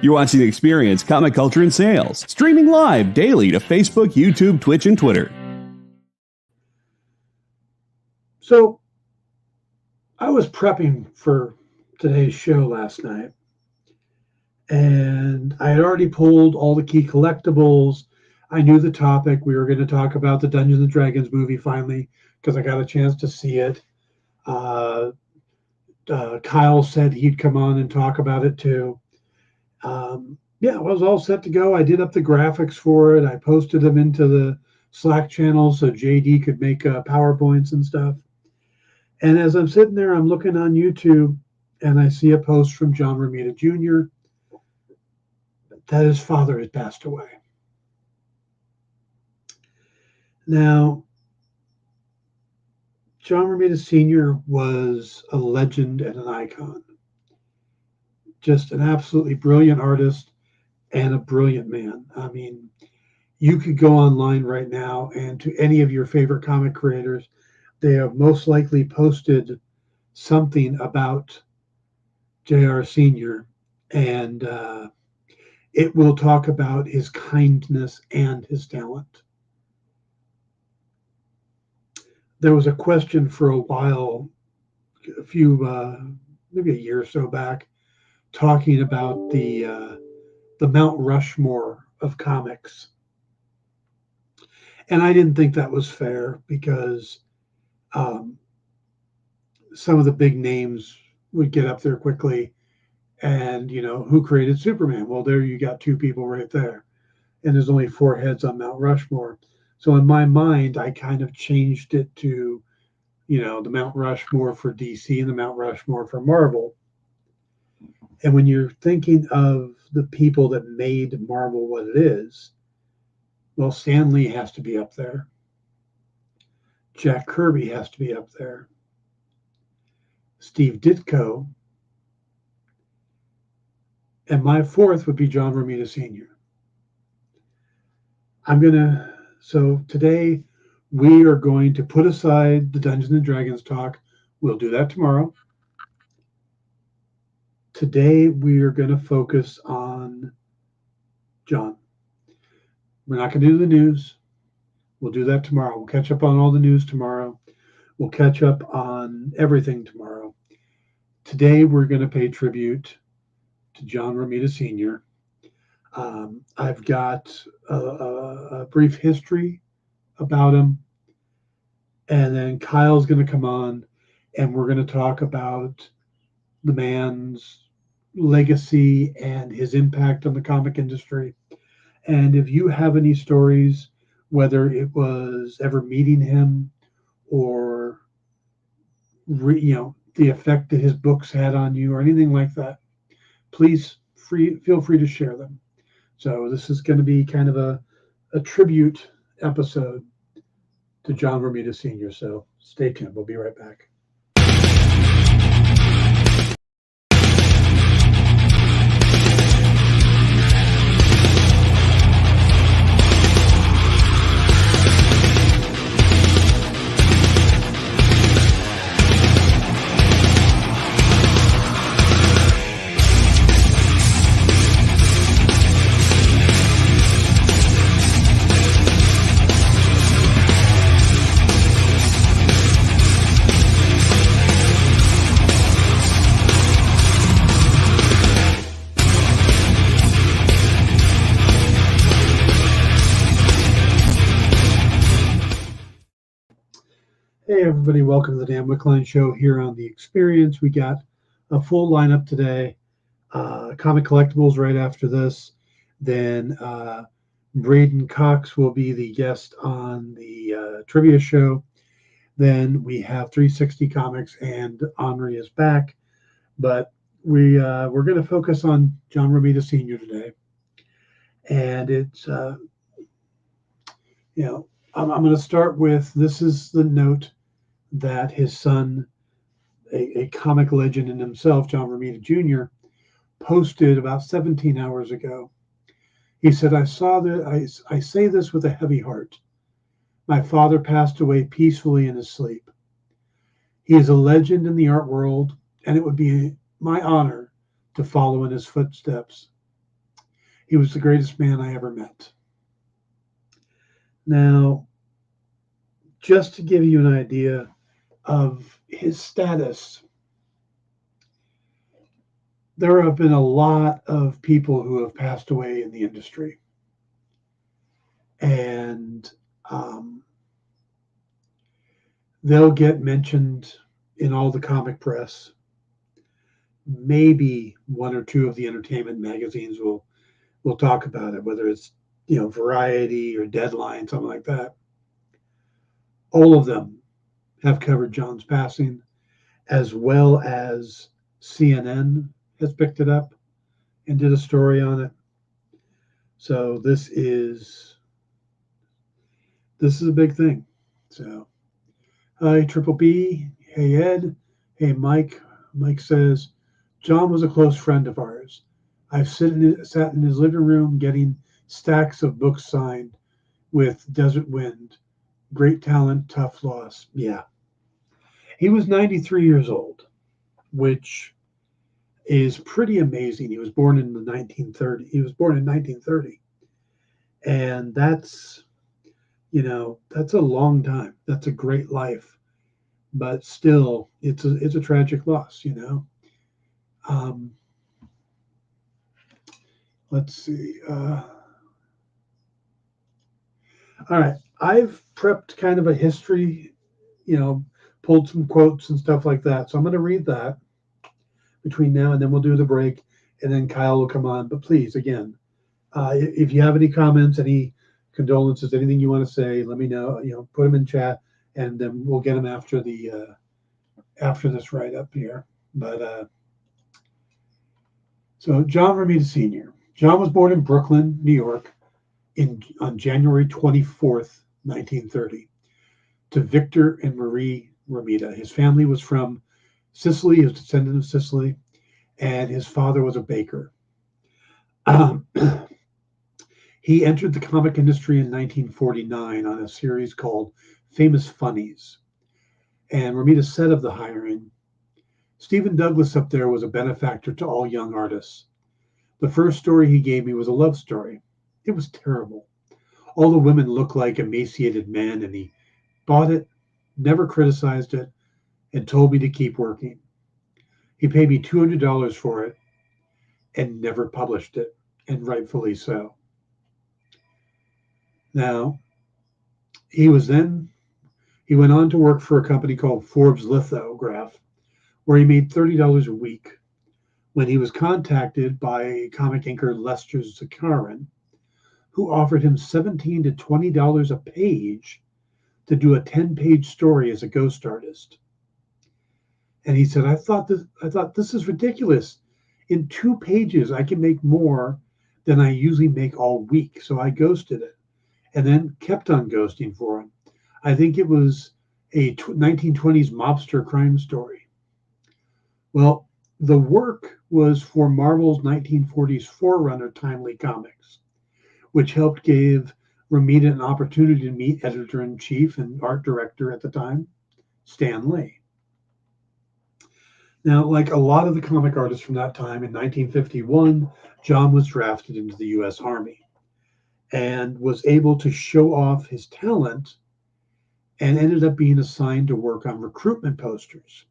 You're watching The Experience, Comic Culture and Sales, streaming live daily to Facebook, YouTube, Twitch, and Twitter. So, I was prepping for today's show last night, and I had already pulled all the key collectibles. I knew the topic. We were going to talk about the Dungeons and Dragons movie finally, because I got a chance to see it. Kyle said he'd come on and talk about it too. Yeah, I was all set to go. I did up the graphics for it. I posted them into the Slack channel so JD could make PowerPoints and stuff. And as I'm sitting there, I'm looking on YouTube, and I see a post from John Romita Jr. that his father has passed away. Now, John Romita Sr. was a legend and an icon. Just an absolutely brilliant artist and a brilliant man. I mean, you could go online right now and to any of your favorite comic creators, they have most likely posted something about JR Sr. and it will talk about his kindness and his talent. There was a question for a while, maybe a year or so back, talking about the Mount Rushmore of comics. And I didn't think that was fair because some of the big names would get up there quickly and, who created Superman? Well, there you got two people right there. And there's only 4 heads on Mount Rushmore. So in my mind, I kind of changed it to, the Mount Rushmore for DC and the Mount Rushmore for Marvel. And when you're thinking of the people that made Marvel what it is, well, Stan Lee has to be up there. Jack Kirby has to be up there. Steve Ditko. And my 4th would be John Romita Sr. So today we are going to put aside the Dungeons and Dragons talk. We'll do that tomorrow. Today we are going to focus on John. We're not going to do the news. We'll do that tomorrow. We'll catch up on all the news tomorrow. We'll catch up on everything tomorrow. Today we're going to pay tribute to John Romita Sr. I've got a brief history about him, and then Kyle's going to come on, and we're going to talk about the man's legacy and his impact on the comic industry. And if you have any stories, whether it was ever meeting him or the effect that his books had on you or anything like that, please feel free to share them. So this is going to be kind of a tribute episode to John Romita Sr. So stay tuned. We'll be right back. Hey everybody, welcome to the Dan Wickline Show here on The Experience. We got a full lineup today. Comic collectibles right after this. Then Braden Cox will be the guest on the trivia show. Then we have 360 Comics and Henri is back. But we're going to focus on John Romita Sr. today. And it's, I'm going to start with, this is the note that his son, a comic legend in himself, John Romita Jr., posted about 17 hours ago. He said, I say this with a heavy heart. My father passed away peacefully in his sleep. He is a legend in the art world, and it would be my honor to follow in his footsteps He was the greatest man I ever met. Now, just to give you an idea of his status, there have been a lot of people who have passed away in the industry. And they'll get mentioned in all the comic press. Maybe one or two of the entertainment magazines will talk about it, whether it's Variety or Deadline, something like that. All of them have covered John's passing, as well as CNN has picked it up and did a story on it. So this is a big thing. So hi, Triple B. Hey, Ed. Hey, Mike. Mike says, John was a close friend of ours. I've sat in his living room getting stacks of books signed with Desert Wind. Great talent, tough loss. Yeah. He was 93 years old, which is pretty amazing. He was born in 1930. And that's a long time. That's a great life. But still, it's a tragic loss, Let's see. All right. I've prepped kind of a history, pulled some quotes and stuff like that. So I'm going to read that between now and then we'll do the break, and then Kyle will come on. But please, again, if you have any comments, any condolences, anything you want to say, let me know. Put them in chat, and then we'll get them after this write up here. But so John Romita Sr. John was born in Brooklyn, New York, on January 24th, 1930, to Victor and Marie Romita. His family was from Sicily. He was a descendant of Sicily, and his father was a baker. He entered the comic industry in 1949 on a series called Famous Funnies. And Romita said of the hiring, Stephen Douglas up there was a benefactor to all young artists. The first story he gave me was a love story. It was terrible. All the women looked like emaciated men, and he bought it, never criticized it, and told me to keep working. He paid me $200 for it and never published it, and rightfully so. Now, he went on to work for a company called Forbes Lithograph, where he made $30 a week, when he was contacted by comic inker Lester Zakarin, who offered him $17 to $20 a page to do a 10-page story as a ghost artist. And he said, I thought this is ridiculous. In 2 pages, I can make more than I usually make all week. So I ghosted it and then kept on ghosting for him. I think it was a 1920s mobster crime story. Well, the work was for Marvel's 1940s forerunner Timely Comics, which helped give Romita an opportunity to meet editor-in-chief and art director at the time, Stan Lee. Now, like a lot of the comic artists from that time, in 1951, John was drafted into the U.S. Army and was able to show off his talent and ended up being assigned to work on recruitment posters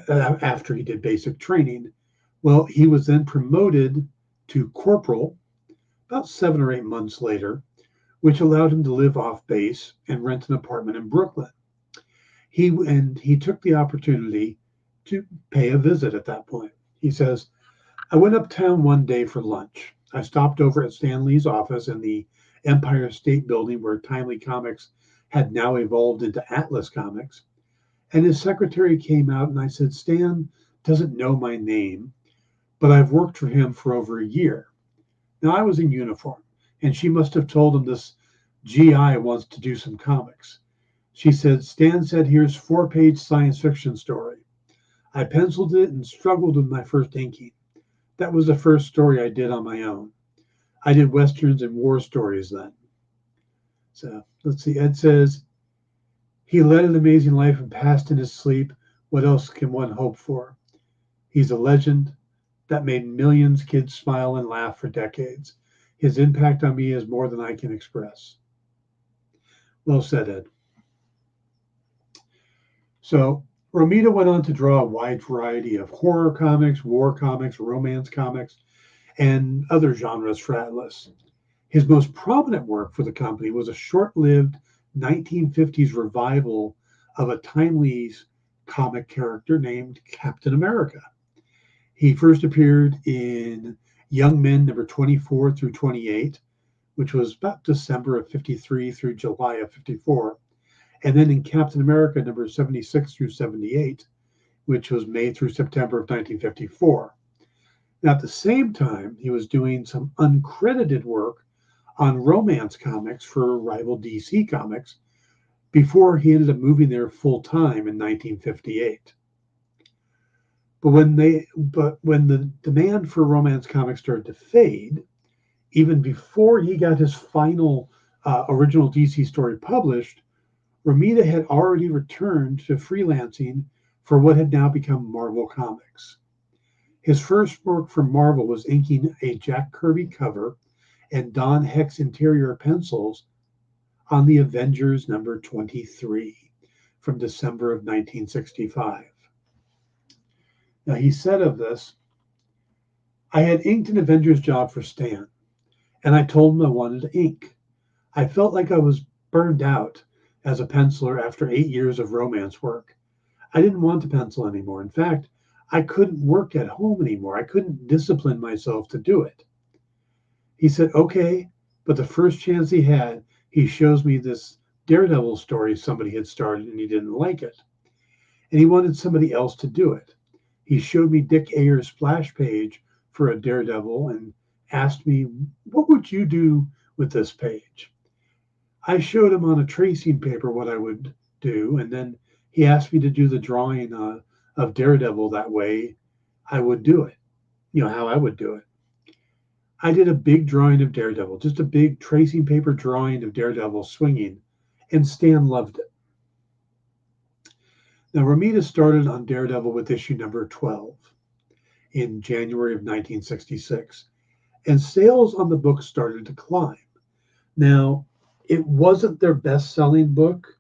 after he did basic training. Well, he was then promoted to corporal about 7 or 8 months later, which allowed him to live off base and rent an apartment in Brooklyn. He took the opportunity to pay a visit at that point. He says, I went uptown one day for lunch. I stopped over at Stan Lee's office in the Empire State Building, where Timely Comics had now evolved into Atlas Comics. And his secretary came out, and I said, Stan doesn't know my name, but I've worked for him for over a year. Now, I was in uniform, and she must have told him this GI wants to do some comics. She said, Stan said, here's 4-page science fiction story. I penciled it and struggled with my first inking. That was the first story I did on my own. I did westerns and war stories then. So let's see. Ed says, he led an amazing life and passed in his sleep. What else can one hope for? He's a legend. that made millions of kids smile and laugh for decades. His impact on me is more than I can express. Well said, Ed. So Romita went on to draw a wide variety of horror comics, war comics, romance comics, and other genres for Atlas. His most prominent work for the company was a short-lived 1950s revival of a timely comic character named Captain America. He first appeared in Young Men number 24 through 28, which was about December of 53 through July of 54, and then in Captain America number 76 through 78, which was May through September of 1954. Now, at the same time, he was doing some uncredited work on romance comics for rival DC Comics before he ended up moving there full time in 1958. But when the demand for romance comics started to fade, even before he got his final original DC story published, Romita had already returned to freelancing for what had now become Marvel Comics. His first work for Marvel was inking a Jack Kirby cover and Don Heck's interior pencils on the Avengers number 23 from December of 1965. Now, he said of this, I had inked an Avengers job for Stan, and I told him I wanted to ink. I felt like I was burned out as a penciler after 8 years of romance work. I didn't want to pencil anymore. In fact, I couldn't work at home anymore. I couldn't discipline myself to do it. He said, okay, but the first chance he had, he shows me this Daredevil story somebody had started and he didn't like it. And he wanted somebody else to do it. He showed me Dick Ayer's splash page for a Daredevil and asked me, what would you do with this page? I showed him on a tracing paper what I would do, and then he asked me to do the drawing of Daredevil that way. I would do it, how I would do it. I did a big drawing of Daredevil, just a big tracing paper drawing of Daredevil swinging, and Stan loved it. Now, Romita started on Daredevil with issue number 12 in January of 1966, and sales on the book started to climb. Now, it wasn't their best-selling book.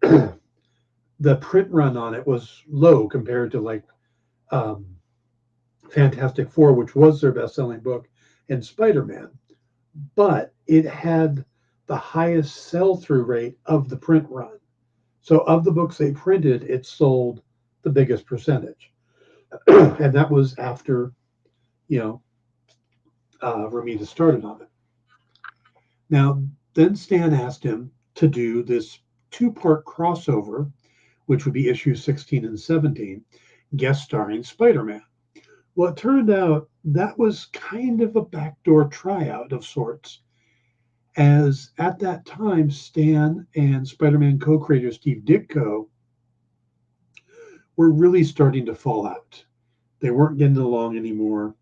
The print run on it was low compared to Fantastic Four, which was their best-selling book, and Spider-Man. But it had the highest sell-through rate of the print run. So of the books they printed, it sold the biggest percentage. And that was after, Romita started on it. Now, then Stan asked him to do this two-part crossover, which would be issues 16 and 17, guest starring Spider-Man. Well, it turned out that was kind of a backdoor tryout of sorts, as at that time, Stan and Spider-Man co-creator Steve Ditko were really starting to fall out. They weren't getting along anymore.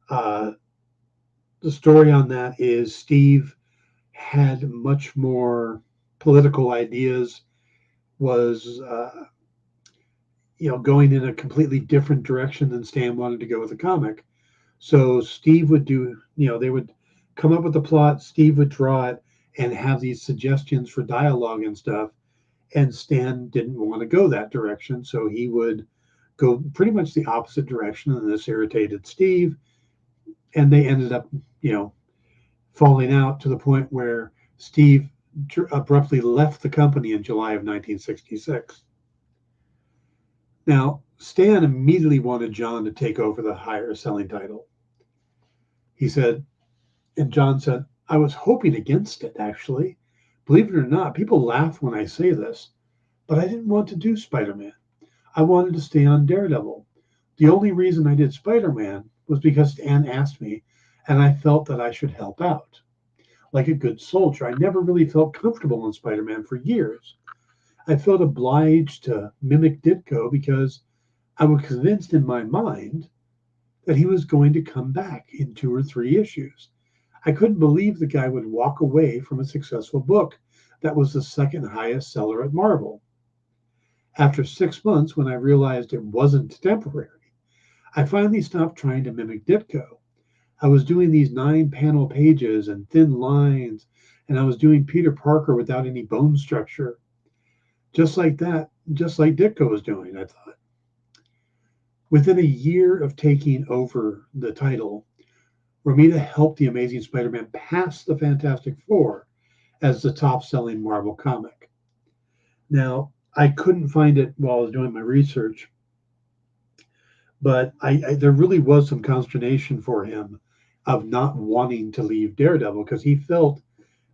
The story on that is Steve had much more political ideas, was going in a completely different direction than Stan wanted to go with the comic. So Steve would do, they would come up with the plot, Steve would draw it and have these suggestions for dialogue and stuff. And Stan didn't want to go that direction, so he would go pretty much the opposite direction, and this irritated Steve. And they ended up, falling out to the point where Steve abruptly left the company in July of 1966. Now, Stan immediately wanted John to take over the higher selling title. He said, and John said, I was hoping against it, actually. Believe it or not, people laugh when I say this, but I didn't want to do Spider-Man. I wanted to stay on Daredevil. The only reason I did Spider-Man was because Stan asked me, and I felt that I should help out. Like a good soldier, I never really felt comfortable in Spider-Man for years. I felt obliged to mimic Ditko because I was convinced in my mind that he was going to come back in 2 or 3 issues. I couldn't believe the guy would walk away from a successful book that was the second highest seller at Marvel. After 6 months, when I realized it wasn't temporary, I finally stopped trying to mimic Ditko. I was doing these 9-panel pages and thin lines, and I was doing Peter Parker without any bone structure. Just like that, just like Ditko was doing, I thought. Within a year of taking over the title, Romita helped The Amazing Spider-Man pass the Fantastic Four as the top-selling Marvel comic. Now, I couldn't find it while I was doing my research, but there really was some consternation for him of not wanting to leave Daredevil because he felt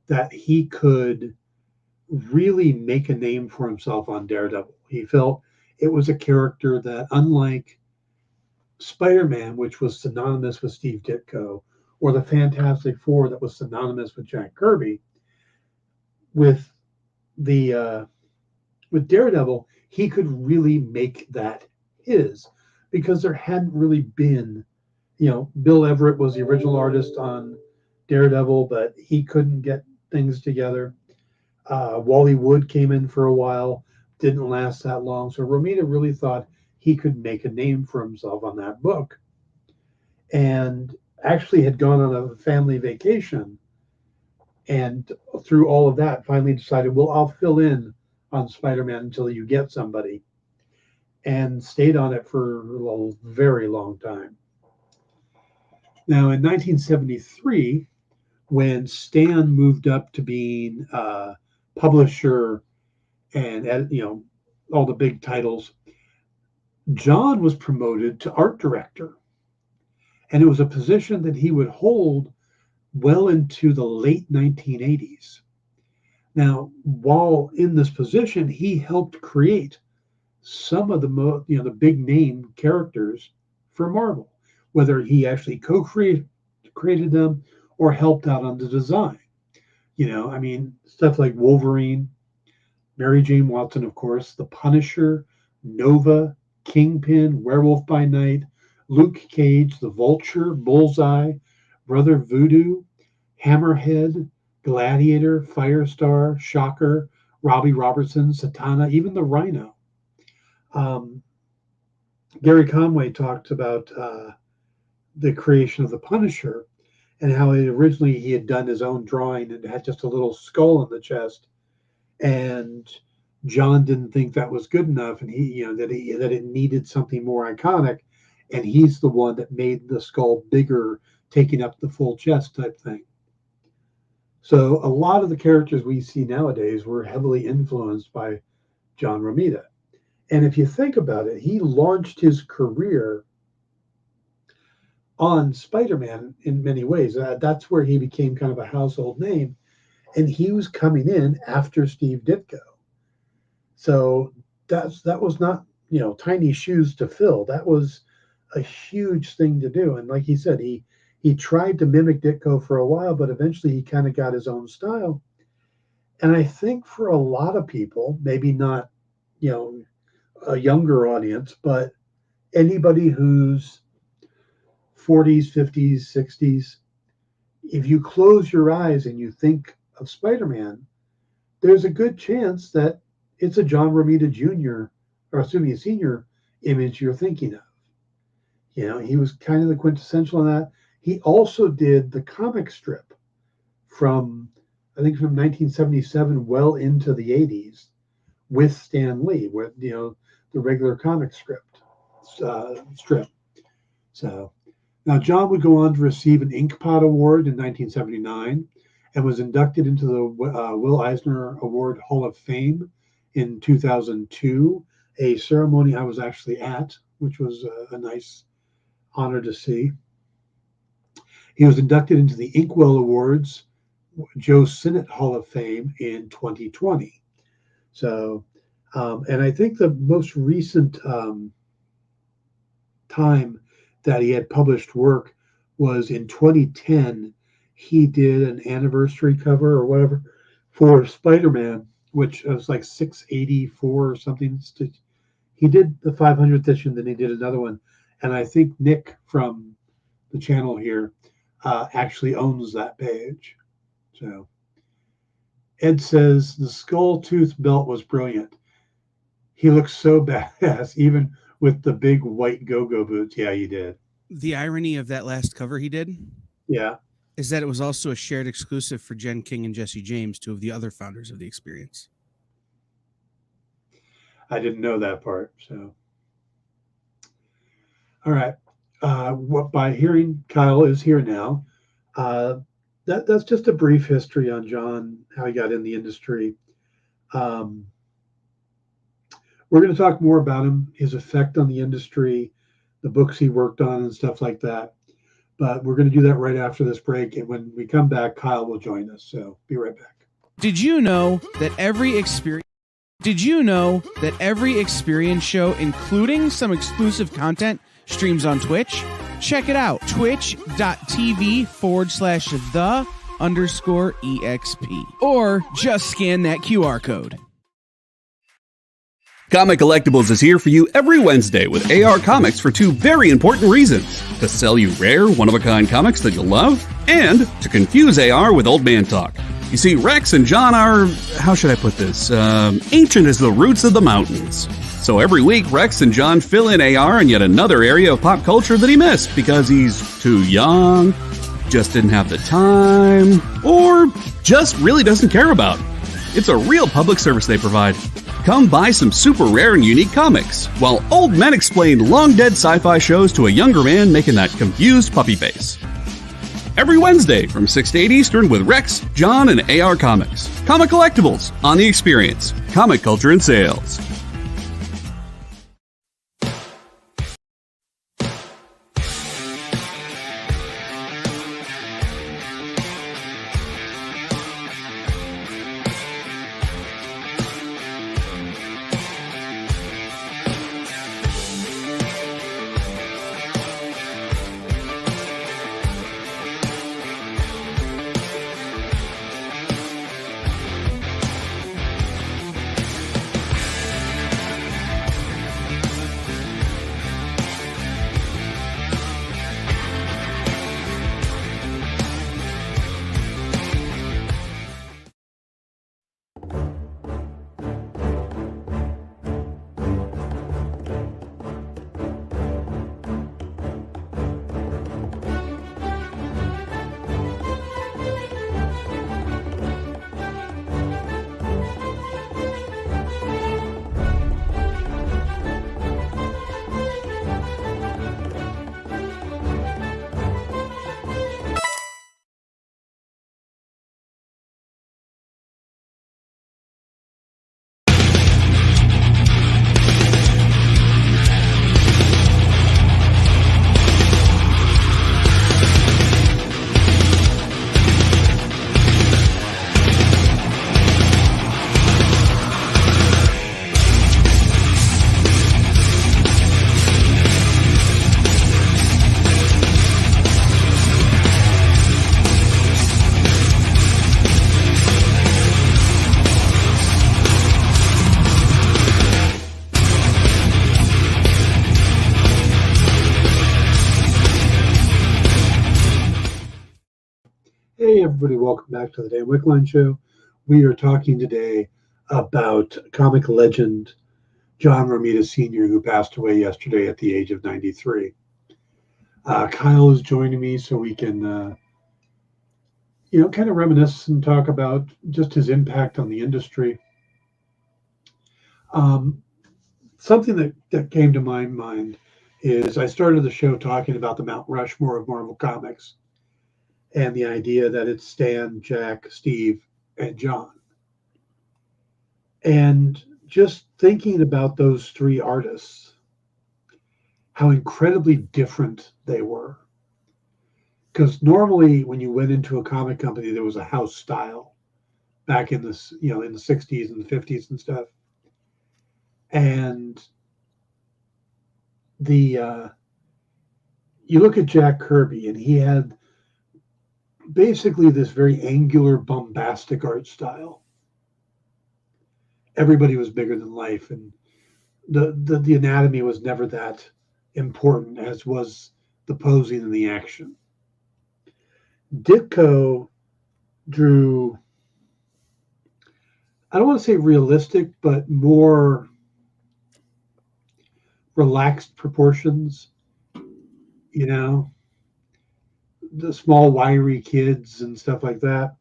that he could really make a name for himself on Daredevil. He felt it was a character that, unlike Spider-Man, which was synonymous with Steve Ditko, or the Fantastic Four that was synonymous with Jack Kirby, with the with Daredevil, he could really make that his because there hadn't really been, Bill Everett was the original artist on Daredevil, but he couldn't get things together. Wally Wood came in for a while, didn't last that long. So Romita really thought he could make a name for himself on that book, and actually had gone on a family vacation, and through all of that finally decided, well, I'll fill in on Spider-Man until you get somebody, and stayed on it for a very long time. Now in 1973, when Stan moved up to being publisher and all the big titles, John was promoted to art director, and it was a position that he would hold well into the late 1980s. Now, while in this position, he helped create some of the big name characters for Marvel, whether he actually created them or helped out on the design. Stuff like Wolverine, Mary Jane Watson, of course, the Punisher, Nova, Kingpin, Werewolf by Night, Luke Cage, the Vulture, Bullseye, Brother Voodoo, Hammerhead, Gladiator, Firestar, Shocker, Robbie Robertson, Satana, even the Rhino. Gary Conway talked about the creation of the Punisher and how originally he had done his own drawing and had just a little skull on the chest, and John didn't think that was good enough, and that it needed something more iconic, and he's the one that made the skull bigger, taking up the full chest type thing. So a lot of the characters we see nowadays were heavily influenced by John Romita. And if you think about it, he launched his career on Spider-Man in many ways. That's where he became kind of a household name. And he was coming in after Steve Ditko. So that was not, tiny shoes to fill. That was a huge thing to do. And like he said, he tried to mimic Ditko for a while, but eventually he kind of got his own style. And I think for a lot of people, maybe not, a younger audience, but anybody who's 40s, 50s, 60s, if you close your eyes and you think of Spider-Man, there's a good chance that it's a John Romita Jr. or a senior image you're thinking of. He was kind of the quintessential in that. He also did the comic strip from 1977 well into the 80s with Stan Lee, with the regular comic strip. So now John would go on to receive an Inkpot Award in 1979 and was inducted into the Will Eisner Award Hall of Fame in 2002, a ceremony I was actually at, which was a nice honor to see. He was inducted into the Inkwell Awards Joe Sinnott Hall of Fame in 2020. So, and I think the most recent time that he had published work was in 2010. He did an anniversary cover or whatever for Spider-Man, which was like 684 or something. He did the 500th issue, then he did another one. And I think Nick from the channel here actually owns that page. So Ed says the skull tooth belt was brilliant. He looks so badass, even with the big white go-go boots. Yeah, he did. The irony of that last cover he did Yeah. is that it was also a shared exclusive for Jen King and Jesse James, two of the other founders of the Experience. I didn't know that part. So, all right. What by hearing Kyle is here now. That's just a brief history on John, how he got in the industry. We're going to talk more about him, his effect on the industry, the books he worked on, and stuff like that. But we're going to do that right after this break. And when we come back, Kyle will join us. So be right back. Did you know that every experience show, including some exclusive content, streams on Twitch? Check it out. Twitch.tv/the_EXP. Or just scan that QR code. Comic Collectibles is here for you every Wednesday with AR Comics for two very important reasons. To sell you rare, one-of-a-kind comics that you'll love, and to confuse AR with old man talk. You see, Rex and John are, how should I put this, ancient as the roots of the mountains. So every week, Rex and John fill in AR in yet another area of pop culture that he missed because he's too young, just didn't have the time, or just really doesn't care about. It's a real public service they provide. Come buy some super rare and unique comics, while old men explain long-dead sci-fi shows to a younger man making that confused puppy face. Every Wednesday from 6 to 8 Eastern with Rex, John, and AR Comics. Comic Collectibles on The Experience. Comic culture and sales. Hey everybody, welcome back to the Dan Wickline Show. We are talking today about comic legend John Romita Sr., who passed away yesterday at the age of 93. Kyle is joining me so we can, kind of reminisce and talk about just his impact on the industry. Something that came to my mind is I started the show talking about the Mount Rushmore of Marvel Comics, and the idea that it's Stan, Jack, Steve, and John. And just thinking about those three artists, how incredibly different they were. Because normally when you went into a comic company, there was a house style back in the, in the 60s and the 50s and stuff. And you look at Jack Kirby, and he had basically this very angular, bombastic art style. Everybody was bigger than life, and the anatomy was never that important, as was the posing and the action. Ditko drew, I don't want to say realistic, but more relaxed proportions, you know, the small wiry kids and stuff like that,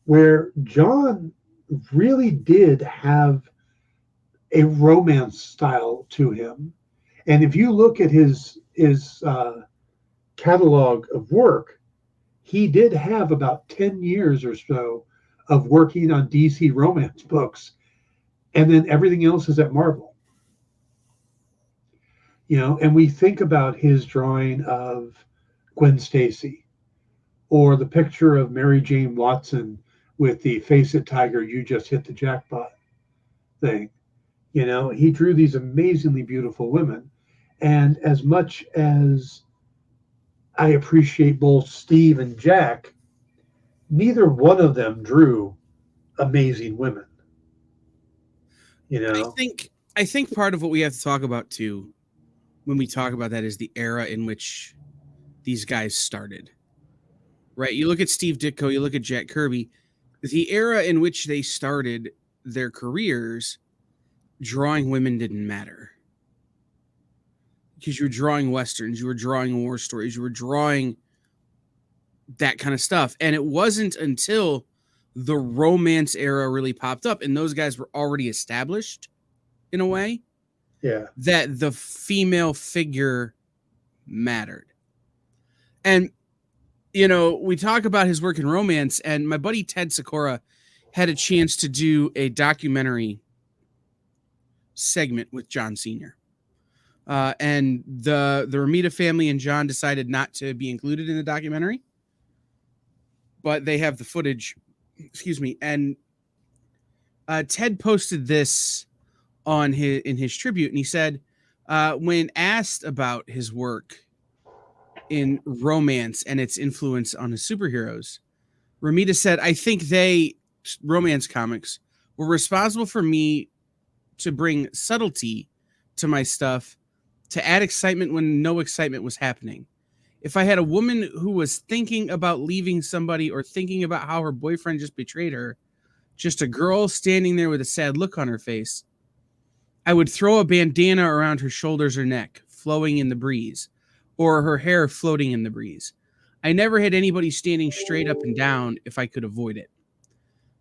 where John really did have a romance style to him. And if you look at his catalog of work, he did have about 10 years or so of working on DC romance books, and then everything else is at Marvel. And we think about his drawing of Gwen Stacy, or the picture of Mary Jane Watson with the "Face It, Tiger, you just hit the jackpot" thing. He drew these amazingly beautiful women. And as much as I appreciate both Steve and Jack, neither one of them drew amazing women. I think part of what we have to talk about too, when we talk about that, is the era in which these guys started. Right? You look at Steve Ditko, you look at Jack Kirby, the era in which they started their careers, drawing women didn't matter. Because you were drawing Westerns, you were drawing war stories, you were drawing that kind of stuff. And it wasn't until the romance era really popped up, and those guys were already established in a way, that the female figure mattered. And, we talk about his work in romance, and my buddy Ted Sikora had a chance to do a documentary segment with John Sr. And the Romita family and John decided not to be included in the documentary, but they have the footage. Excuse me. And Ted posted this in his tribute, and he said, when asked about his work in romance and its influence on his superheroes, Romita said, "I think romance comics, were responsible for me to bring subtlety to my stuff, to add excitement when no excitement was happening. If I had a woman who was thinking about leaving somebody or thinking about how her boyfriend just betrayed her, just a girl standing there with a sad look on her face, I would throw a bandana around her shoulders or neck, flowing in the breeze, or her hair floating in the breeze. I never had anybody standing straight up and down if I could avoid it.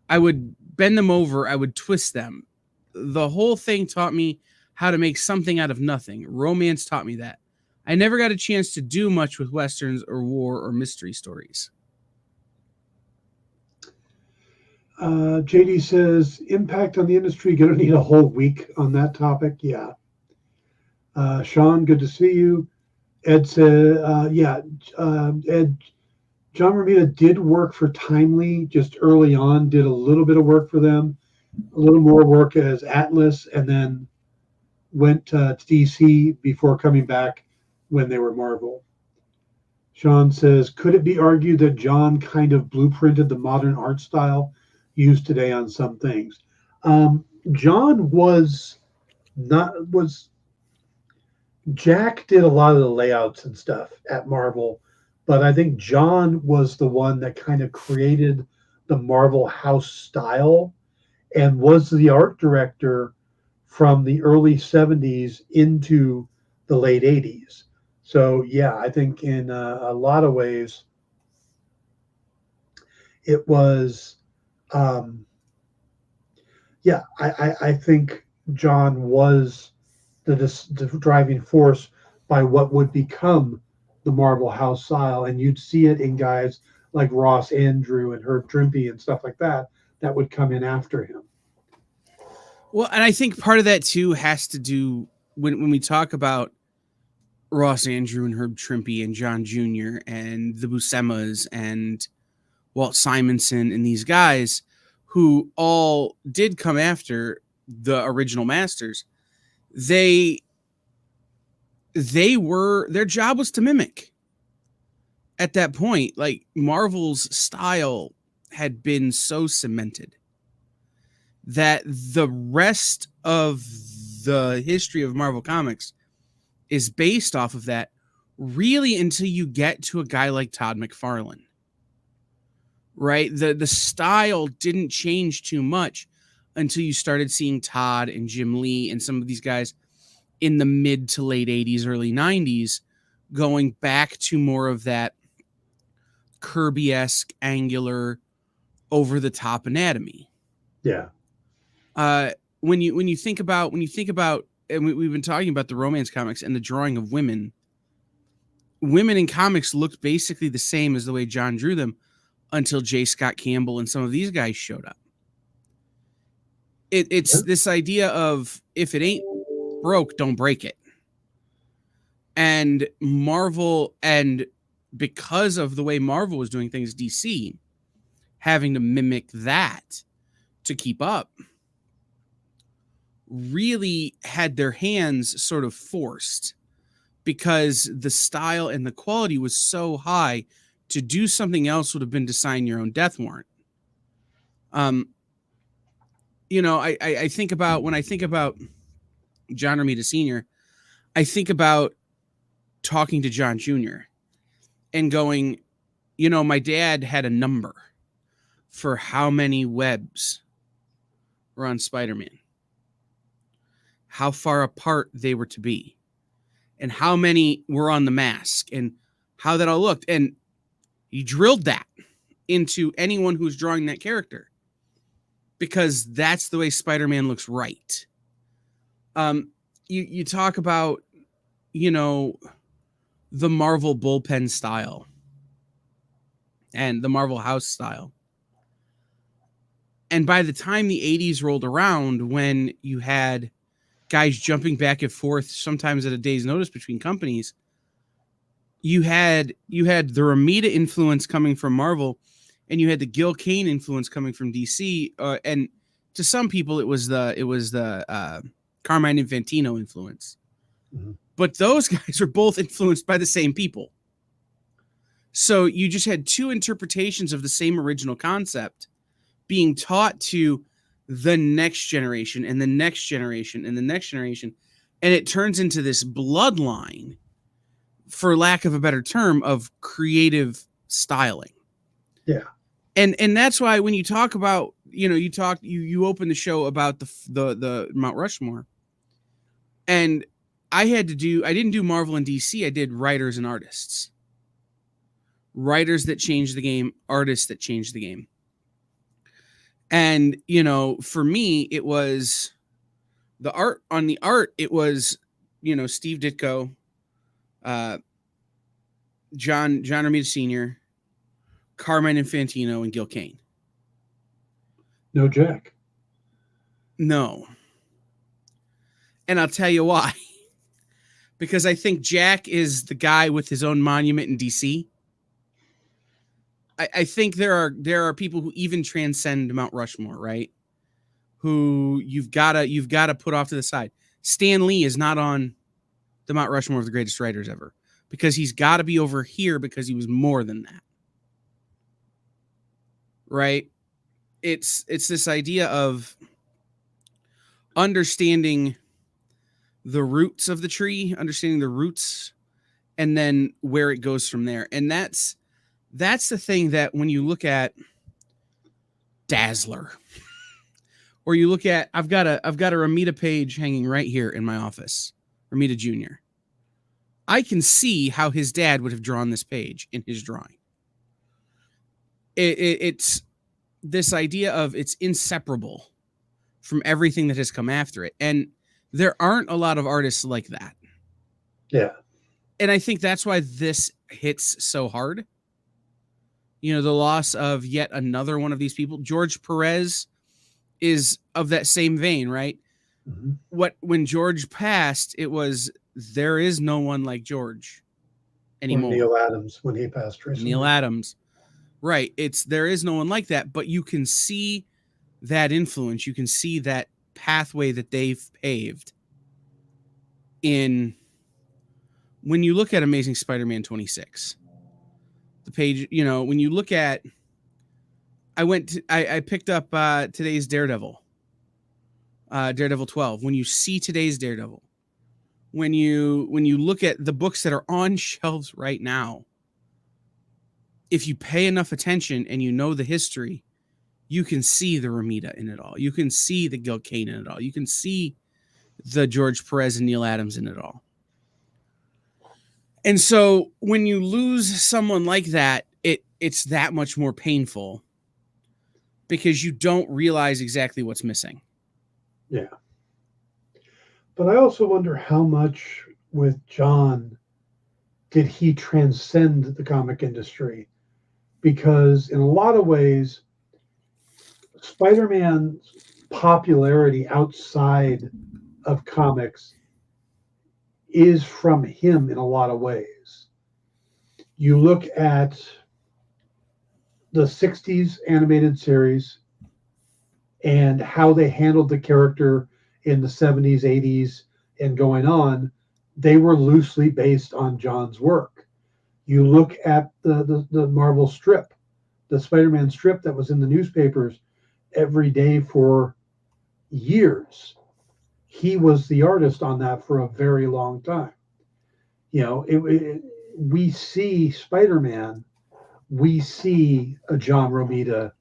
I would bend them over, I would twist them. The whole thing taught me how to make something out of nothing. Romance taught me that. I never got a chance to do much with Westerns or war or mystery stories." JD says, impact on the industry, going to need a whole week on that topic. Yeah. Sean, good to see you. Ed said, Ed, John Romita did work for Timely just early on, did a little bit of work for them, a little more work as Atlas, and then went to DC before coming back when they were Marvel. Sean says, could it be argued that John kind of blueprinted the modern art style used today on some things? John Jack did a lot of the layouts and stuff at Marvel, but I think John was the one that kind of created the Marvel house style and was the art director from the early 70s into the late 80s. So, yeah, I think in a lot of ways it was, I think John was the driving force by what would become the Marvel house style. And you'd see it in guys like Ross Andrew and Herb Trimpe and stuff like that would come in after him. Well, and I think part of that too has to do when we talk about Ross Andrew and Herb Trimpe and John Jr. and the Buscema's and Walt Simonson and these guys who all did come after the original masters. Their job was to mimic at that point. Like, Marvel's style had been so cemented that the rest of the history of Marvel Comics is based off of that, really, until you get to a guy like Todd McFarlane. Right? The style didn't change too much until you started seeing Todd and Jim Lee and some of these guys in the mid to late 80s, early 90s, going back to more of that Kirby-esque, angular, over-the-top anatomy. Yeah. When you think about, and we've been talking about the romance comics and the drawing of women in comics looked basically the same as the way John drew them until J. Scott Campbell and some of these guys showed up. It's this idea of, if it ain't broke, don't break it. And Marvel, and because of the way Marvel was doing things, DC having to mimic that to keep up, really had their hands sort of forced, because the style and the quality was so high. To do something else would have been to sign your own death warrant. I think about, when I think about John Romita Sr., I think about talking to John Jr. and going, my dad had a number for how many webs were on Spider-Man, how far apart they were to be, and how many were on the mask, and how that all looked. And he drilled that into anyone who's drawing that character, because that's the way Spider-Man looks right. You talk about, the Marvel bullpen style and the Marvel house style. And by the time the 80s rolled around, when you had guys jumping back and forth, sometimes at a day's notice between companies, you had the Romita influence coming from Marvel, and you had the Gil Kane influence coming from DC, and to some people it was the Carmine Infantino influence. Mm-hmm. But those guys are both influenced by the same people. So you just had two interpretations of the same original concept being taught to the next generation and the next generation and the next generation, and it turns into this bloodline, for lack of a better term, of creative styling. Yeah. And that's why when you talk about, you open the show about the Mount Rushmore, and I didn't do Marvel and DC. I did writers and artists. Writers that changed the game, artists that changed the game. And, for me, it was the art. On the art, it was, Steve Ditko, John Romita Sr., Carmine Infantino, and Gil Kane. No Jack. No. And I'll tell you why. Because I think Jack is the guy with his own monument in DC. I think there are people who even transcend Mount Rushmore, right? Who you've got to put off to the side. Stan Lee is not on the Mount Rushmore of the greatest writers ever, because he's got to be over here, because he was more than that. Right? It's this idea of understanding the roots of the tree, understanding the roots, and then where it goes from there. And that's the thing that when you look at Dazzler, or you look at, I've got a Romita page hanging right here in my office, Romita Jr. I can see how his dad would have drawn this page in his drawing. It's this idea of it's inseparable from everything that has come after it. And there aren't a lot of artists like that. Yeah. And I think that's why this hits so hard. The loss of yet another one of these people. George Perez is of that same vein, right? Mm-hmm. When George passed, it was, there is no one like George anymore. Or Neil Adams, when he passed recently. Neil Adams. Right. There is no one like that, but you can see that influence. You can see that pathway that they've paved in, when you look at Amazing Spider-Man 26, the page, when you look at, I picked up today's Daredevil 12. When you see today's Daredevil, when you look at the books that are on shelves right now, if you pay enough attention and you know the history, you can see the Romita in it all. You can see the Gil Kane in it all. You can see the George Perez and Neil Adams in it all. And so when you lose someone like that, it's that much more painful because you don't realize exactly what's missing. Yeah. But I also wonder how much with John did he transcend the comic industry? Because in a lot of ways, Spider-Man's popularity outside of comics is from him in a lot of ways. You look at the 60s animated series and how they handled the character in the 70s, 80s, and going on, they were loosely based on John's work. You look at the Marvel strip, the Spider-Man strip that was in the newspapers every day for years. He was the artist on that for a very long time. You know, we see Spider-Man, we see a John Romita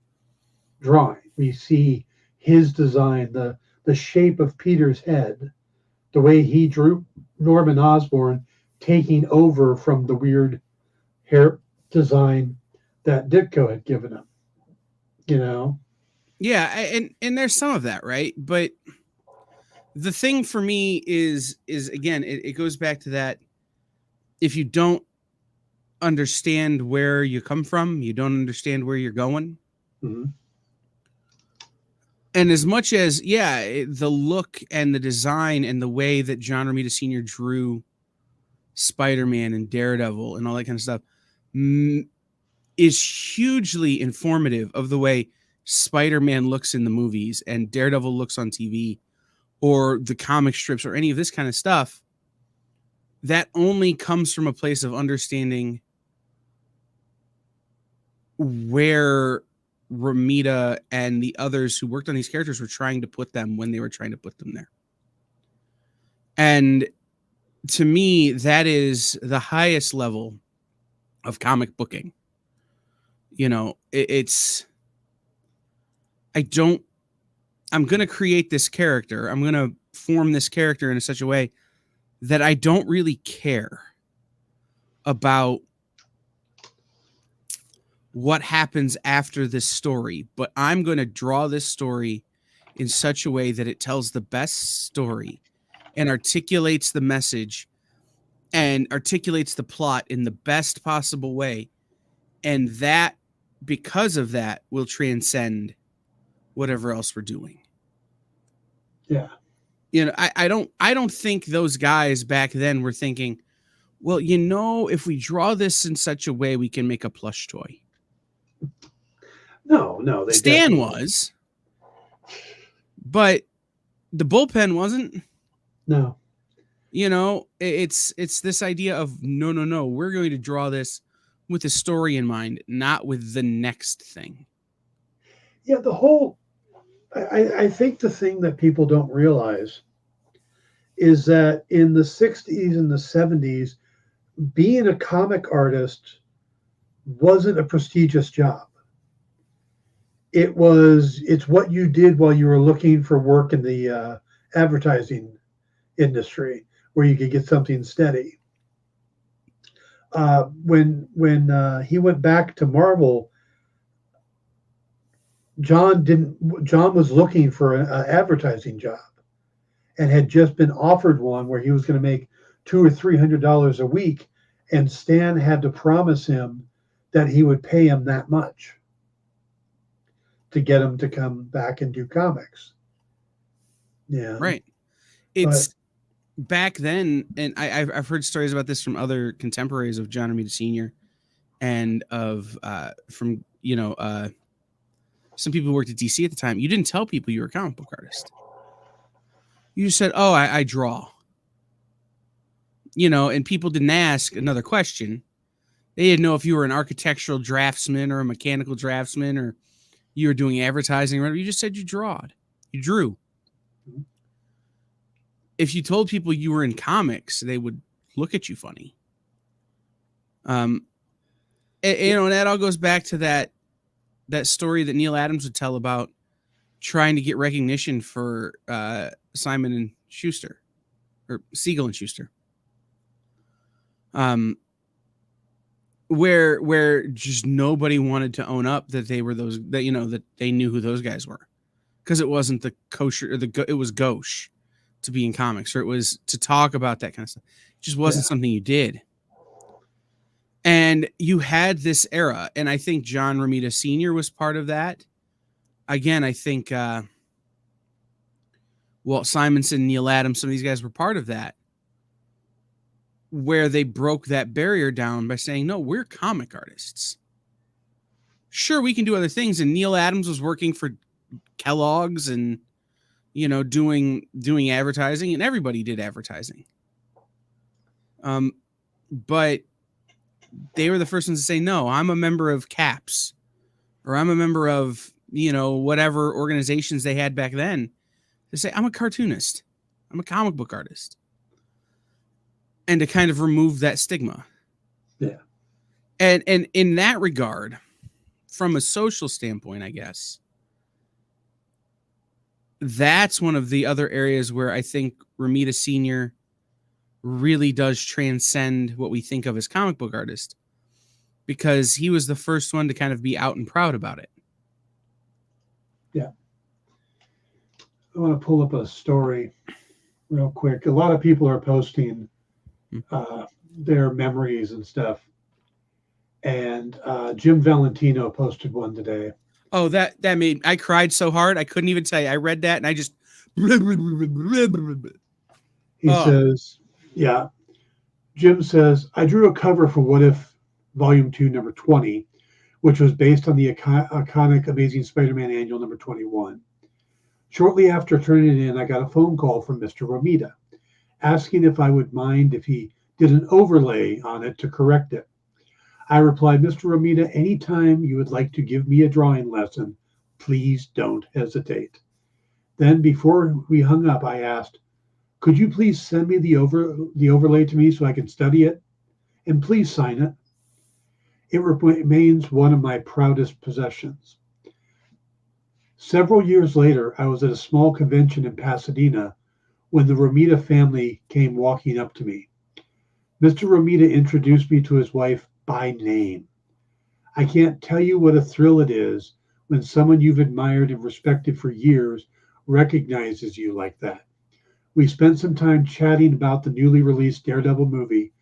drawing. We see his design, the shape of Peter's head, the way he drew Norman Osborn taking over from the weird hair design that Ditko had given him. You know? Yeah, and there's some of that, right? But the thing for me is again, it goes back to that. If you don't understand where you come from, you don't understand where you're going. Mm-hmm. And as much as, the look and the design and the way that John Romita Sr. drew Spider-Man and Daredevil and all that kind of stuff is hugely informative of the way Spider-Man looks in the movies and Daredevil looks on TV or the comic strips or any of this kind of stuff. That only comes from a place of understanding where Romita and the others who worked on these characters were trying to put them when they were trying to put them there. And to me, that is the highest level of comic booking. You know, I'm going to create this character. I'm going to form this character in such a way that I don't really care about what happens after this story, but I'm going to draw this story in such a way that it tells the best story and articulates the message and articulates the plot in the best possible way. And that, because of that, will transcend whatever else we're doing. Yeah. You know, I don't think those guys back then were thinking, well, you know, if we draw this in such a way, we can make a plush toy. No. Stan was, but the bullpen wasn't. No. You know, it's this idea of no. We're going to draw this with a story in mind, not with the next thing. Yeah, I think the thing that people don't realize is that in the 60s and the 70s, being a comic artist wasn't a prestigious job. It's what you did while you were looking for work in the advertising industry where you could get something steady. When he went back to Marvel, John was looking for an advertising job and had just been offered one where he was going to make $200 or $300 a week, and Stan had to promise him that he would pay him that much to get him to come back and do comics. Yeah, right. It's back then, and I've heard stories about this from other contemporaries of John Romita Sr. and of from some people who worked at DC at the time. You didn't tell people you were a comic book artist. You just said, "Oh, I draw." You know, and people didn't ask another question. They didn't know if you were an architectural draftsman or a mechanical draftsman or you were doing advertising or whatever. You just said you drawed. You drew. If you told people you were in comics, they would look at you funny. And that all goes back to that story that Neil Adams would tell about trying to get recognition for Simon and Schuster, or Siegel and Schuster. Where just nobody wanted to own up that they were those, that, you know, that they knew who those guys were, because it wasn't the kosher, or it was gauche to be in comics, or it was to talk about that kind of stuff. It just wasn't something you did. And you had this era, and I think John Romita Sr. was part of that. Again, I think Walt Simonson, Neil Adams, some of these guys were part of that, where they broke that barrier down by saying, no, we're comic artists. Sure, we can do other things. And Neil Adams was working for Kellogg's and, you know, doing advertising, and everybody did advertising. But they were the first ones to say, no, I'm a member of CAPS, or I'm a member of, you know, whatever organizations they had back then. To say, I'm a cartoonist, I'm a comic book artist. And to kind of remove that stigma. Yeah. And in that regard, from a social standpoint, I guess, that's one of the other areas where I think Romita Sr. really does transcend what we think of as comic book artist, because he was the first one to kind of be out and proud about it. Yeah. I want to pull up a story real quick. A lot of people are posting their memories and stuff. And Jim Valentino posted one today. Oh, that made, I cried so hard I couldn't even tell you. I read that and I just he says, yeah. Jim says, I drew a cover for What If Volume 2, number 20, which was based on the iconic Amazing Spider-Man Annual number 21. Shortly after turning it in, I got a phone call from Mr. Romita asking if I would mind if he did an overlay on it to correct it. I replied, Mr. Romita, anytime you would like to give me a drawing lesson, please don't hesitate. Then before we hung up, I asked, could you please send me the overlay to me so I can study it? And please sign it. It remains one of my proudest possessions. Several years later, I was at a small convention in Pasadena when the Romita family came walking up to me. Mr. Romita introduced me to his wife by name. I can't tell you what a thrill it is when someone you've admired and respected for years recognizes you like that. We spent some time chatting about the newly released Daredevil movie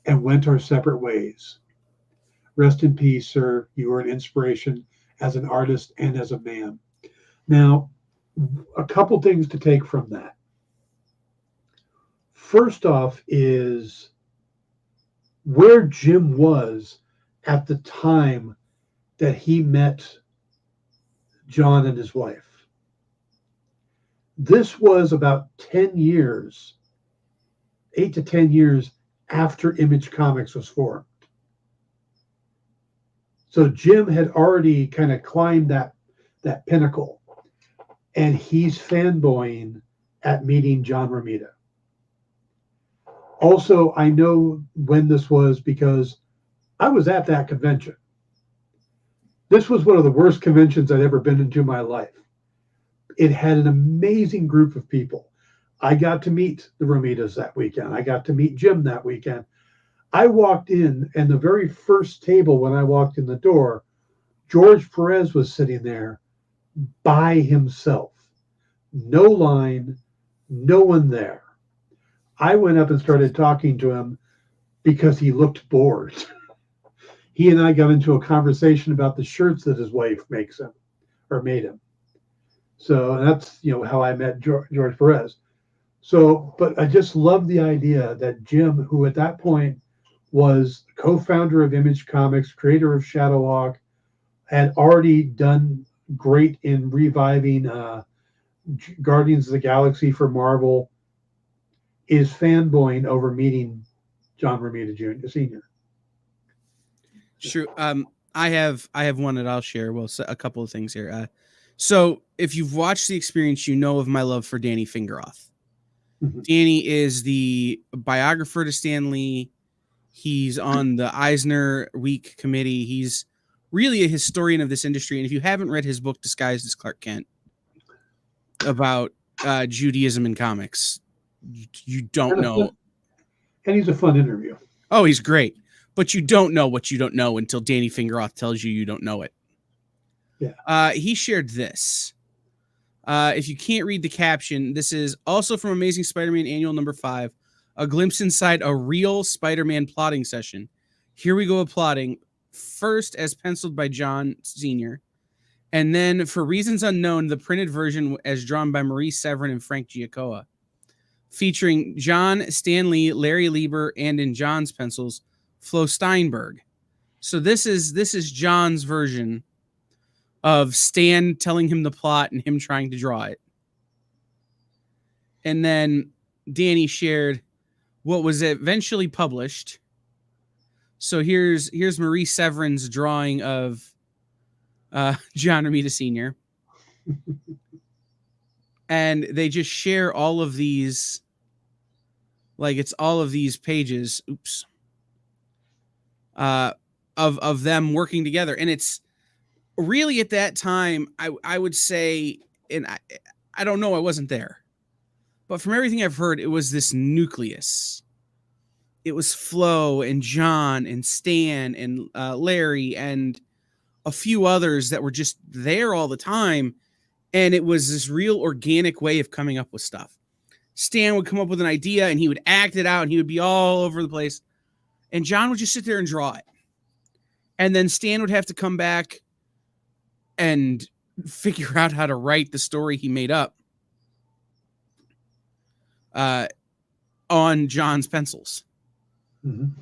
and went our separate ways. Rest in peace, sir. You are an inspiration as an artist and as a man. Now, a couple things to take from that. First off is where Jim was at the time that he met John and his wife. This was about 10 years, 8 to 10 years after Image Comics was formed. So Jim had already kind of climbed that pinnacle, and he's fanboying at meeting John Romita. Also, I know when this was because I was at that convention. This was one of the worst conventions I'd ever been into in my life. It had an amazing group of people. I got to meet the Romitas that weekend. I got to meet Jim that weekend. I walked in, and the very first table when I walked in the door, George Perez was sitting there by himself. No line, no one there. I went up and started talking to him because he looked bored. He and I got into a conversation about the shirts that his wife makes him or made him. So that's, how I met George Perez. So, but I just love the idea that Jim, who at that point was co-founder of Image Comics, creator of Shadowhawk, had already done great in reviving Guardians of the Galaxy for Marvel, is fanboying over meeting John Romita Jr. Sr. Sure. I have one that I'll share. Well, a couple of things here. So if you've watched the experience, you know of my love for Danny Fingeroth. Mm-hmm. Danny is the biographer to Stan Lee. He's on the Eisner Week committee. He's really a historian of this industry. And if you haven't read his book, Disguised as Clark Kent, about Judaism in comics. You don't know. And he's a fun interview. Oh, he's great. But you don't know what you don't know until Danny Fingeroth tells you don't know it. Yeah. He shared this. If you can't read the caption, this is also from Amazing Spider-Man Annual number 5, a glimpse inside a real Spider-Man plotting session. Here we go with plotting, first as penciled by John Sr., and then, for reasons unknown, the printed version as drawn by Marie Severin and Frank Giacoa, featuring John, Stan Lee, Larry Lieber, and in John's pencils, Flo Steinberg. So this is John's version of Stan telling him the plot and him trying to draw it. And then Danny shared what was eventually published. So here's Marie Severin's drawing of John Romita Sr. And they just share all of these, like it's all of these pages, of them working together. And it's really at that time, I would say, and I don't know, I wasn't there, but from everything I've heard, it was this nucleus. It was Flo and John and Stan and Larry and a few others that were just there all the time. And it was this real organic way of coming up with stuff. Stan would come up with an idea and he would act it out and he would be all over the place. And John would just sit there and draw it. And then Stan would have to come back and figure out how to write the story he made up on John's pencils. Mm-hmm.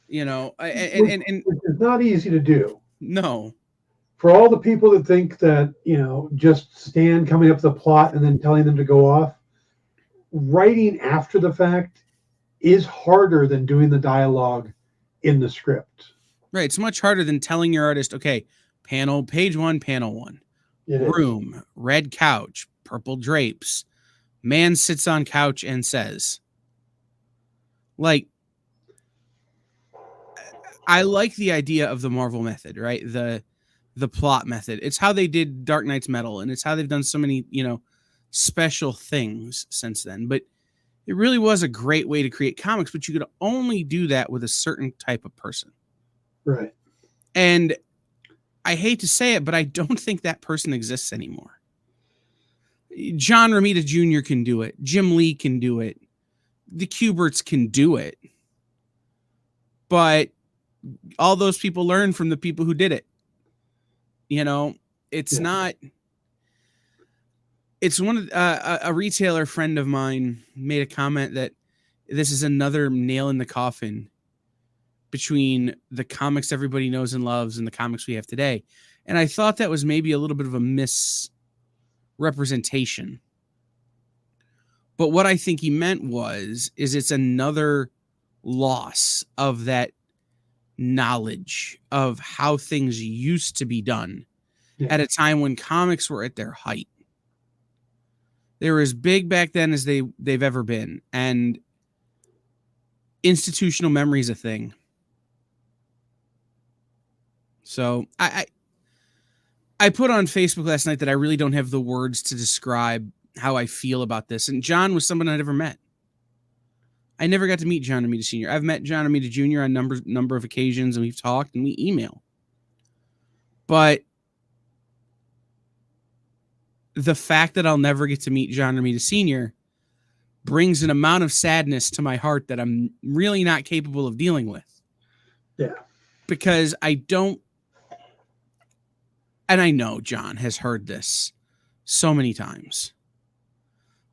You know, and it's not easy to do. No. For all the people that think that, just Stan coming up with the plot and then telling them to go off, writing after the fact is harder than doing the dialogue in the script. Right. It's much harder than telling your artist, okay, panel, page 1, panel 1. Room, red couch, purple drapes. Man sits on couch and says. Like, I like the idea of the Marvel method, right? The plot method. It's how they did Dark Knight's Metal, and it's how they've done so many, special things since then. But it really was a great way to create comics, but you could only do that with a certain type of person. Right. And I hate to say it, but I don't think that person exists anymore. John Romita Jr. can do it. Jim Lee can do it. The Kuberts can do it. But all those people learn from the people who did it. It's not. It's one of a retailer friend of mine made a comment that this is another nail in the coffin between the comics everybody knows and loves and the comics we have today. And I thought that was maybe a little bit of a misrepresentation. But what I think he meant is it's another loss of that knowledge of how things used to be done at a time when comics were at their height. They were as big back then as they've ever been, and institutional memory is a thing. So I put on Facebook last night that I really don't have the words to describe how I feel about this. And John was someone I'd never met. I never got to meet John Romita Sr. I've met John Romita Jr. on number of occasions, and we've talked and we email. But the fact that I'll never get to meet John Romita Sr. brings an amount of sadness to my heart that I'm really not capable of dealing with. Yeah. Because I don't, and I know John has heard this so many times,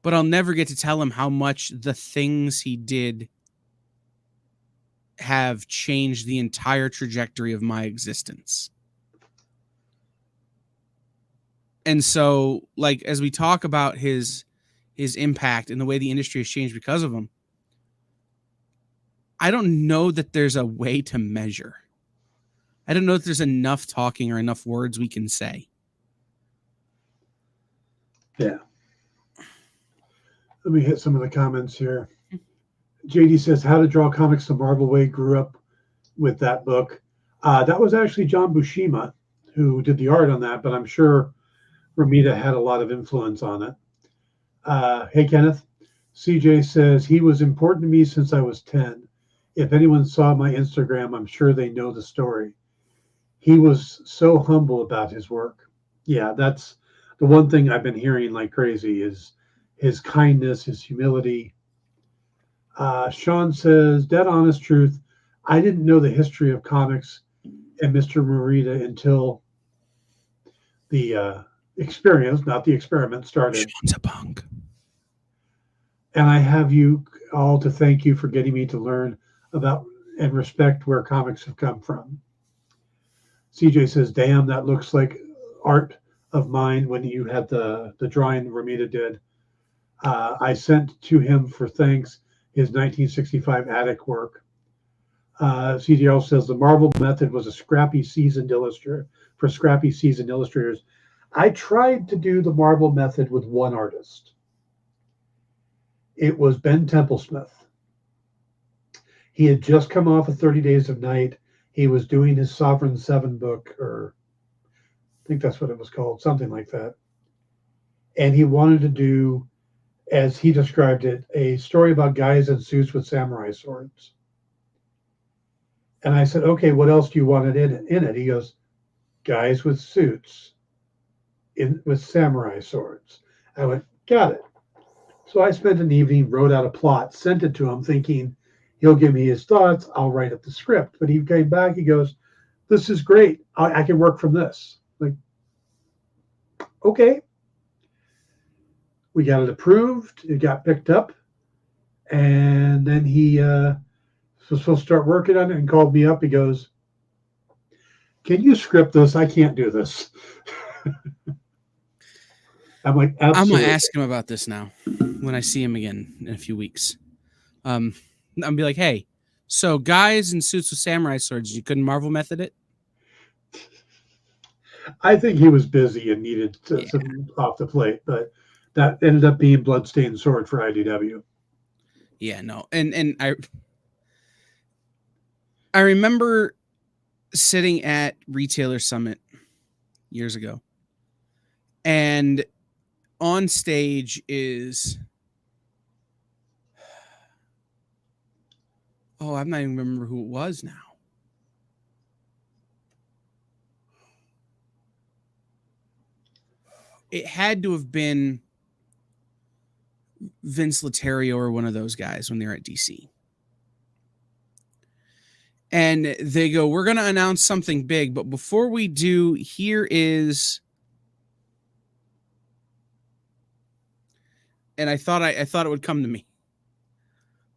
but I'll never get to tell him how much the things he did have changed the entire trajectory of my existence. And so, like, as we talk about his impact and the way the industry has changed because of him, I don't know that there's a way to measure. I don't know if there's enough talking or enough words we can say. Yeah. Let me hit some of the comments here. JD says, how to draw comics the Marvel way, grew up with that book. That was actually John Buscema who did the art on that, but I'm sure Romita had a lot of influence on it. Hey, Kenneth. CJ says, he was important to me since I was 10. If anyone saw my Instagram, I'm sure they know the story. He was so humble about his work. Yeah, that's the one thing I've been hearing like crazy is his kindness, his humility. Sean says, dead honest truth, I didn't know the history of comics and Mr. Morita until the experience, not the experiment, started. Sean's a punk. And I have you all to thank you for getting me to learn about and respect where comics have come from. CJ says, damn, that looks like art of mine when you had the drawing Romita did. I sent to him for thanks his 1965 attic work. CJ also says the Marvel method was a scrappy seasoned illustrator for scrappy seasoned illustrators. I tried to do the Marvel method with one artist. It was Ben Templesmith. He had just come off of 30 Days of Night. He was doing his Sovereign 7 book, or I think that's what it was called, something like that. And he wanted to do, as he described it, a story about guys in suits with samurai swords. And I said, okay, what else do you want in it? He goes, guys with suits with samurai swords. I went, got it. So I spent an evening, wrote out a plot, sent it to him thinking he'll give me his thoughts. I'll write up the script. But he came back, he goes, this is great. I can work from this. Like, okay. We got it approved. It got picked up. And then he was supposed to start working on it and called me up. He goes, can you script this? I can't do this. I'm like, absolutely. I'm going to ask him about this now when I see him again in a few weeks. I'm be like, hey, so guys in suits with samurai swords, you couldn't Marvel method it? I think he was busy and needed some off the plate, but that ended up being Bloodstained Sword for IDW. Yeah, no. And I remember sitting at Retailer Summit years ago, and on stage is, I'm not even remember who it was now. It had to have been Vince Laterio or one of those guys when they were at DC. And they go, we're going to announce something big, but before we do, here is... And I thought it would come to me.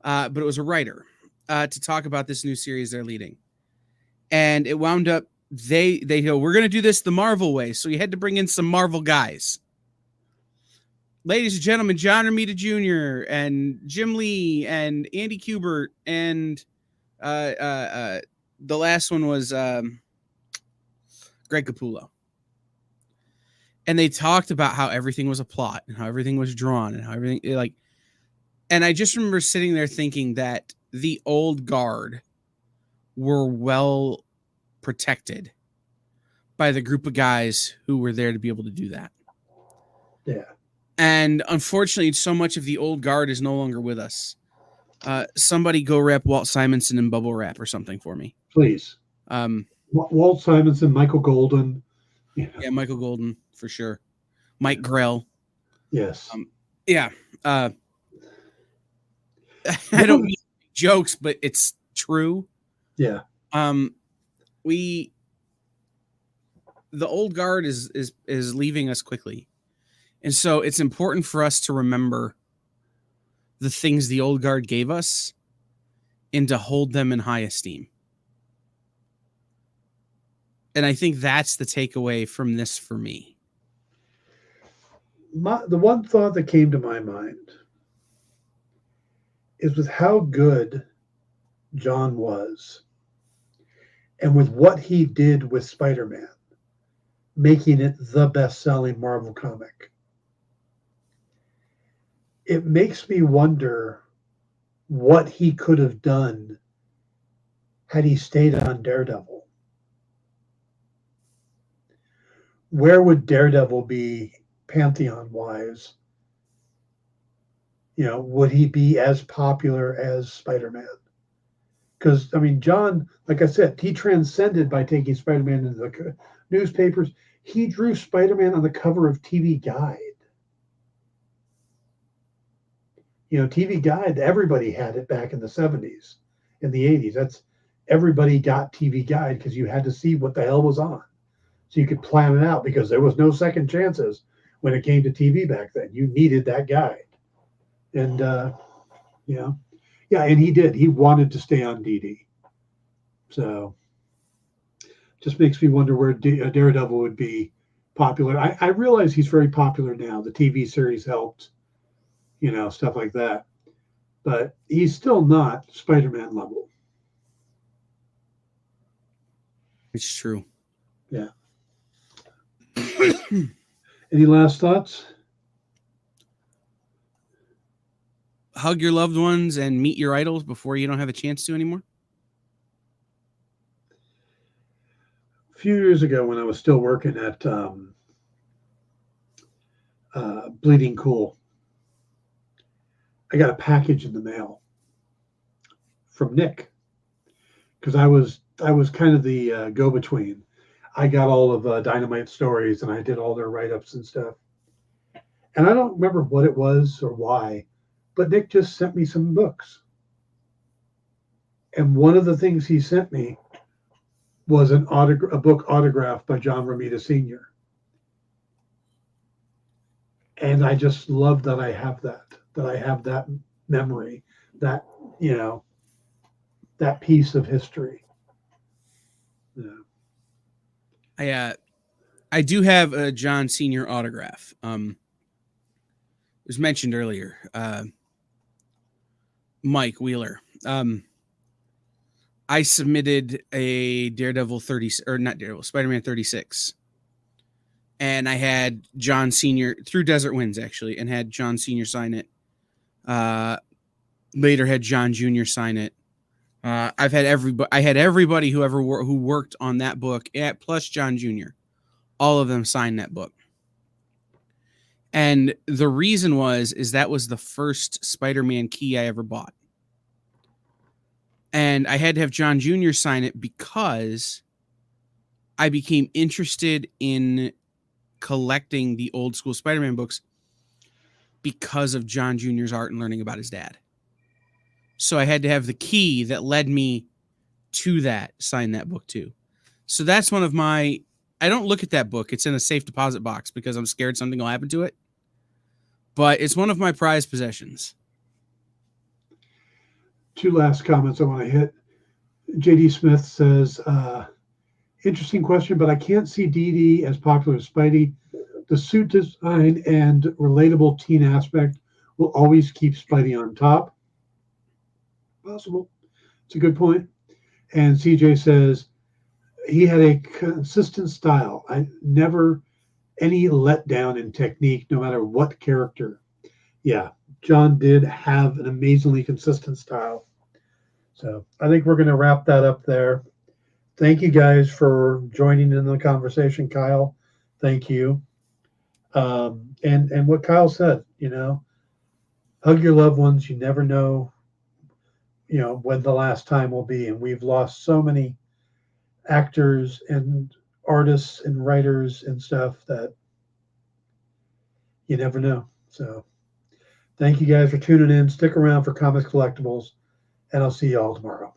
But it was a writer to talk about this new series they're leading. And it wound up, they go, we're going to do this the Marvel way. So you had to bring in some Marvel guys. Ladies and gentlemen, John Romita Jr. and Jim Lee and Andy Kubert and the last one was Greg Capullo. And they talked about how everything was a plot and how everything was drawn and how everything and I just remember sitting there thinking that the old guard were well protected by the group of guys who were there to be able to do that. Yeah. And unfortunately, so much of the old guard is no longer with us. Somebody go rep Walt Simonson and Bubble Wrap or something for me. Please. Walt Simonson, Michael Golden. Yeah, Michael Golden for sure. Mike Grell. Yes. Yeah. I don't make jokes, but it's true. Yeah. The old guard is leaving us quickly. And so it's important for us to remember the things the old guard gave us and to hold them in high esteem. And I think that's the takeaway from this for me. The one thought that came to my mind is with how good John was and with what he did with Spider-Man, making it the best-selling Marvel comic. It makes me wonder what he could have done had he stayed on Daredevil. Where would Daredevil be pantheon-wise would he be as popular as Spider-Man? Because, I mean, John, like I said, he transcended by taking Spider-Man into the newspapers. He drew Spider-Man on the cover of TV Guide. TV Guide, everybody had it back in the 70s, in the 80s. Everybody got TV Guide because you had to see what the hell was on. So you could plan it out because there was no second chances when it came to TV back then. You needed that guide. And, yeah, and he did. He wanted to stay on DD. So just makes me wonder where Daredevil would be popular. I realize he's very popular now. The TV series helped, stuff like that. But he's still not Spider-Man level. It's true. Yeah. Any last thoughts? Hug your loved ones and meet your idols before you don't have a chance to anymore? A few years ago when I was still working at Bleeding Cool, I got a package in the mail from Nick because I was kind of the go-between. I got all of Dynamite stories and I did all their write-ups and stuff. And I don't remember what it was or why, but Nick just sent me some books. And one of the things he sent me was a book autographed by John Romita Sr. And I just love that I have that memory, that piece of history. Yeah. I do have a John Sr. autograph. It was mentioned earlier. Mike Wheeler. I submitted a Spider-Man 36. And I had John Sr. through Desert Winds, actually, and had John Sr. sign it. Later had John Jr. sign it. I had everybody who worked on that book, plus John Jr. All of them signed that book. And the reason is that was the first Spider-Man key I ever bought. And I had to have John Jr. sign it because I became interested in collecting the old school Spider-Man books because of John Jr.'s art and learning about his dad. So I had to have the key that led me to that, sign that book too. So that's one of my, I don't look at that book. It's in a safe deposit box because I'm scared something will happen to it. But it's one of my prized possessions. Two last comments I want to hit. JD Smith says, interesting question, but I can't see DD as popular as Spidey. The suit design and relatable teen aspect will always keep Spidey on top. Possible. It's a good point. And CJ says, he had a consistent style. I never any letdown in technique, no matter what character. Yeah, John did have an amazingly consistent style. So I think we're going to wrap that up there. Thank you guys for joining in the conversation, Kyle. Thank you. And what Kyle said, hug your loved ones. You never know, when the last time will be. And we've lost so many actors and artists and writers and stuff that you never know. So thank you guys for tuning in. Stick around for Comics Collectibles, and I'll see you all tomorrow.